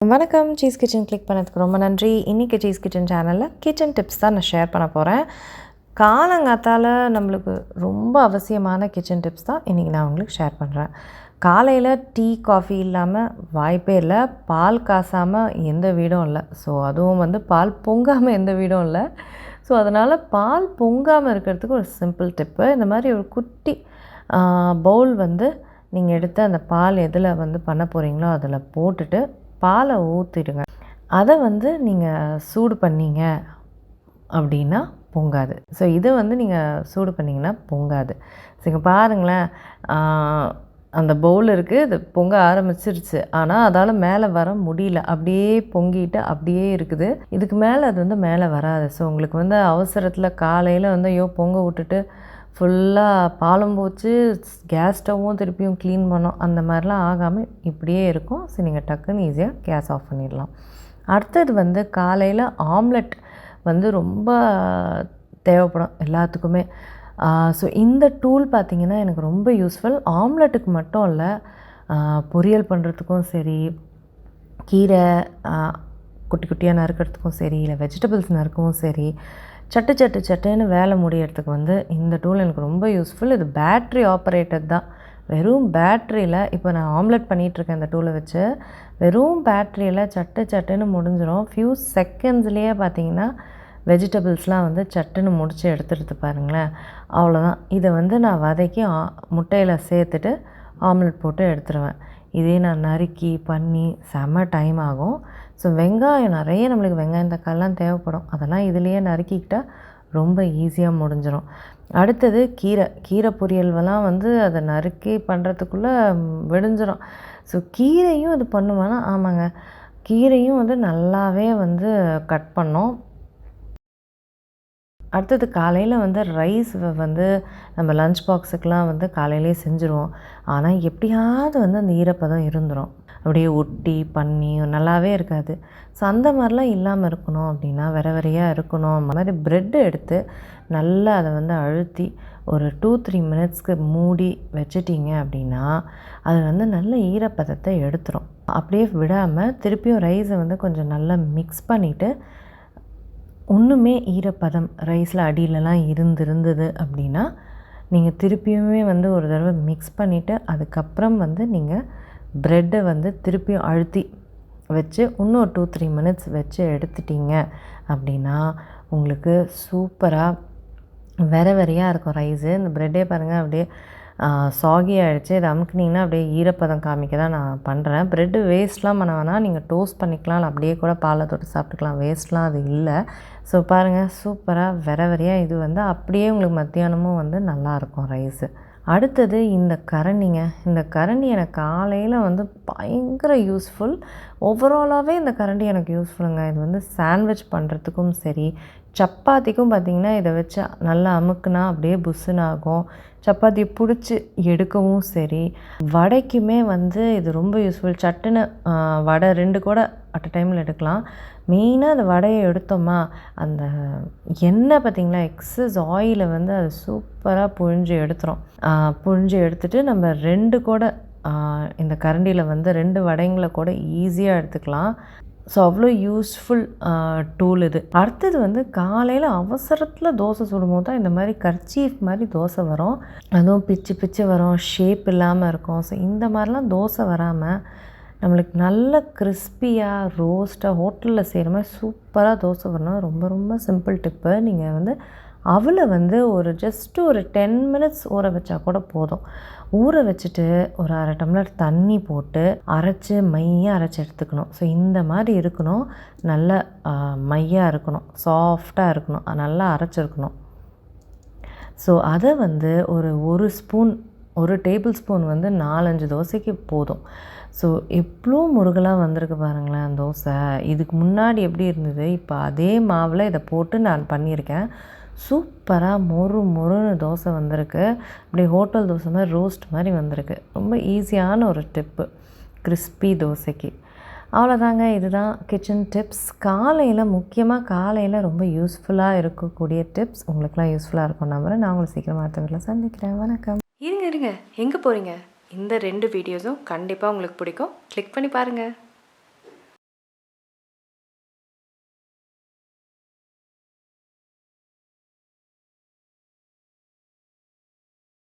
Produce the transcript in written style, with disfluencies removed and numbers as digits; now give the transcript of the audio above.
வணக்கம். Cheese kitchen click பண்ணதுக்கு ரொம்ப நன்றி. இன்றைக்கி சீஸ் கிச்சன் சேனலில் கிச்சன் டிப்ஸ் தான் நான் ஷேர் பண்ண போகிறேன். காலங்காத்தால் நம்மளுக்கு ரொம்ப அவசியமான கிச்சன் டிப்ஸ் தான் இன்றைக்கி நான் உங்களுக்கு ஷேர் பண்ணுறேன். காலையில் டீ காஃபி இல்லாமல் வாய்ப்பே இல்லை. பால் காசாமல் எந்த வீடும் இல்லை. ஸோ அதுவும் பால் பொங்காமல் எந்த வீடும் இல்லை. ஸோ அதனால் பால் பொங்காமல் இருக்கிறதுக்கு ஒரு சிம்பிள் டிப்பு. இந்த மாதிரி ஒரு குட்டி பவுல் நீங்கள் எடுத்து அந்த பால் எதில் பண்ண போகிறீங்களோ அதில் போட்டுட்டு பாலை ஊற்றிடுங்க. அதை நீங்கள் சூடு பண்ணிங்க அப்படின்னா பொங்காது. ஸோ இது நீங்கள் சூடு பண்ணிங்கன்னா பொங்காது. ஸோ இங்கே பாருங்களேன், அந்த பவுல் இருக்குது, இது பொங்க ஆரம்பிச்சிருச்சு. ஆனால் அதால் மேலே வர முடியல. அப்படியே பொங்கிட்டு அப்படியே இருக்குது. இதுக்கு மேலே அது மேலே வராது. ஸோ உங்களுக்கு அவசரத்தில் காலையில் ஐயோ பொங்க விட்டுட்டு ஃபுல்லாக பாலும் போச்சு, கேஸ் ஸ்டவ்வும் திருப்பியும் க்ளீன் பண்ணோம், அந்த மாதிரிலாம் ஆகாமல் இப்படியே இருக்கும். ஸோ நீங்கள் டக்குன்னு ஈஸியாக கேஸ் ஆஃப் பண்ணிடலாம். அடுத்தது காலையில் ஆம்லெட் ரொம்ப தேவைப்படும் எல்லாத்துக்குமே. ஸோ இந்த டூல் பார்த்திங்கன்னா எனக்கு ரொம்ப யூஸ்ஃபுல். ஆம்லெட்டுக்கு மட்டும் இல்லை, பொரியல் பண்ணுறதுக்கும் சரி, கீரை குட்டி குட்டியாக நறுக்கிறதுக்கும் சரி, இல்லை வெஜிடபிள்ஸ் நறுக்கவும் சரி, சட்டுன்னு வேலை முடியறதுக்கு இந்த டூல் எனக்கு ரொம்ப யூஸ்ஃபுல். இது பேட்ரி ஆப்ரேட்டட் தான். வெறும் பேட்ரியில் இப்போ நான் ஆம்லெட் பண்ணிகிட்ருக்கேன் இந்த டூலை வச்சு. வெறும் பேட்ரியில் சட்டுன்னு முடிஞ்சிடும். ஃபியூ செகண்ட்ஸ்லேயே பார்த்திங்கன்னா வெஜிடபிள்ஸ்லாம் சட்டுன்னு முடித்து எடுத்துடுது பாருங்களேன். அவ்வளோதான். இதை நான் வதக்கி முட்டையில் சேர்த்துட்டு ஆம்லெட் போட்டு எடுத்துருவேன். இதே நான் நறுக்கி பண்ணி செம்ம டைம் ஆகும். ஸோ வெங்காயம் நிறைய நம்மளுக்கு வெங்காயம் தக்காளிலாம் தேவைப்படும். அதெல்லாம் இதுலேயே நறுக்கிக்கிட்டால் ரொம்ப ஈஸியாக முடிஞ்சிடும். அடுத்தது கீரை பொரியல்வெல்லாம் அதை நறுக்கி பண்ணுறதுக்குள்ளே விடிஞ்சிடும். ஸோ கீரையும் இது பண்ணுவேன்னா, ஆமாங்க, கீரையும் நல்லாவே கட் பண்ணோம். அடுத்தது காலையில் ரைஸ் நம்ம லஞ்ச் பாக்ஸுக்கெலாம் காலையிலே செஞ்சுருவோம். ஆனால் எப்படியாவது அந்த ஈரப்பதம் இருந்துடும். அப்படியே ஒட்டி பண்ணி நல்லாவே இருக்காது. ஸோ அந்த மாதிரிலாம் இல்லாமல் இருக்கணும் அப்படின்னா, வெறையாக இருக்கணும். அந்த மாதிரி ப்ரெட்டு எடுத்து நல்லா அதை அழுத்தி ஒரு 2-3 மினிட்ஸ்க்கு மூடி வச்சிட்டிங்க அப்படின்னா அது நல்ல ஈரப்பதத்தை எடுத்துரும். அப்படியே விடாமல் திருப்பியும் ரைஸை கொஞ்சம் நல்லா மிக்ஸ் பண்ணிவிட்டு, ஒன்றுமே ஈரப்பதம் ரைஸில் அடியிலலாம் இருந்தது அப்படின்னா நீங்கள் திருப்பியுமே ஒரு தடவை மிக்ஸ் பண்ணிவிட்டு அதுக்கப்புறம் நீங்கள் ப்ரெட்டை திருப்பியும் அழுத்தி வச்சு இன்னும் 2-3 மினிட்ஸ் வச்சு எடுத்துட்டிங்க அப்படின்னா உங்களுக்கு சூப்பராக வெறையாக இருக்கும் ரைஸு. இந்த ப்ரெட்டே பாருங்கள் அப்படியே சாகி ஆகிடுச்சு. இதை அமுக்குனிங்கன்னா அப்படியே ஈரப்பதம் காமிக்க தான் நான் பண்ணுறேன். ப்ரெட்டு வேஸ்ட்லாம் பண்ண வேணாம், நீங்கள் டோஸ்ட் பண்ணிக்கலாம், இல்லை அப்படியே கூட பாலை தொட்டு சாப்பிட்டுக்கலாம். வேஸ்ட்லாம் அது இல்லை. ஸோ பாருங்கள், சூப்பராக வெறையாக இது அப்படியே உங்களுக்கு மத்தியானமும் நல்லாயிருக்கும் ரைஸு. அடுத்தது இந்த கரண்டிங்க. இந்த கரண்டி எனக்கு காலையில் பயங்கர யூஸ்ஃபுல். ஓவராலாகவே இந்த கரண்டி எனக்கு யூஸ்ஃபுல்லுங்க. இது சாண்ட்விச் பண்ணுறதுக்கும் சரி, சப்பாத்திக்கும் பார்த்திங்கன்னா இதை வச்சு நல்லா அமுக்குனா அப்படியே புஸ்ஸுன்னு ஆகும். சப்பாத்தியை பிடிச்சி எடுக்கவும் சரி, வடைக்குமே இது ரொம்ப யூஸ்ஃபுல். சட்டுன்னு வடை 2 கூட அட் அ டைமில் எடுக்கலாம். மெயினாக அந்த வடையை எடுத்தோமா, அந்த எண்ணெய் பார்த்திங்களா, எக்ஸஸ் ஆயிலை அது சூப்பராக புழிஞ்சு எடுத்துரும். புழிஞ்சு எடுத்துகிட்டு நம்ம 2 கூட இந்த கரண்டியில் 2 வடைங்களை கூட ஈஸியாக எடுத்துக்கலாம். ஸோ அவ்வளோ யூஸ்ஃபுல் டூல் இது. அடுத்தது காலையில் அவசரத்தில் தோசை சுடும்போது தான் இந்த மாதிரி கர்ச்சீஃப் மாதிரி தோசை வரும். அதுவும் பிச்சு வரும், ஷேப் இல்லாமல் இருக்கும். ஸோ இந்த மாதிரிலாம் தோசை வராமல் நம்மளுக்கு நல்ல கிறிஸ்பியாக ரோஸ்ட்டாக ஹோட்டலில் செய்கிற மாதிரி சூப்பராக தோசை வரணும். ரொம்ப சிம்பிள் டிப்பு. நீங்கள் அவளை ஒரு ஜஸ்ட்டு ஒரு 10 மினிட்ஸ் ஊற வச்சா கூட போதும். ஊற வச்சுட்டு ஒரு 1/2 டம்ளர் தண்ணி போட்டு மையாக அரைச்சி எடுத்துக்கணும். ஸோ இந்த மாதிரி இருக்கணும். நல்ல மையாக இருக்கணும், சாஃப்டாக இருக்கணும், நல்லா அரைச்சிருக்கணும். ஸோ அதை ஒரு ஸ்பூன், 1 டேபிள் ஸ்பூன் 4-5 தோசைக்கு போதும். ஸோ எவ்வளோ முருகலாக வந்திருக்கு பாருங்களேன் தோசை. இதுக்கு முன்னாடி எப்படி இருந்தது, இப்போ அதே மாவில் இதை போட்டு நான் பண்ணியிருக்கேன். சூப்பராக மொறுன்னு தோசை வந்திருக்கு. அப்படியே ஹோட்டல் தோசை மாதிரி ரோஸ்ட் மாதிரி வந்திருக்கு. ரொம்ப ஈஸியான ஒரு டிப்பு கிறிஸ்பி தோசைக்கு. அவ்வளோதாங்க. இதுதான் கிச்சன் டிப்ஸ். முக்கியமாக காலையில் ரொம்ப யூஸ்ஃபுல்லாக இருக்கக்கூடிய டிப்ஸ். உங்களுக்குலாம் யூஸ்ஃபுல்லாக இருக்கும் நம்புறேன். நான் உங்களை சீக்கிரமாக அடுத்த வீட்டில் சந்திக்கிறேன். வணக்கம். இருங்க எங்கே போகிறீங்க? இந்த 2 வீடியோஸும் கண்டிப்பாக உங்களுக்கு பிடிக்கும். கிளிக் பண்ணி பாருங்கள்.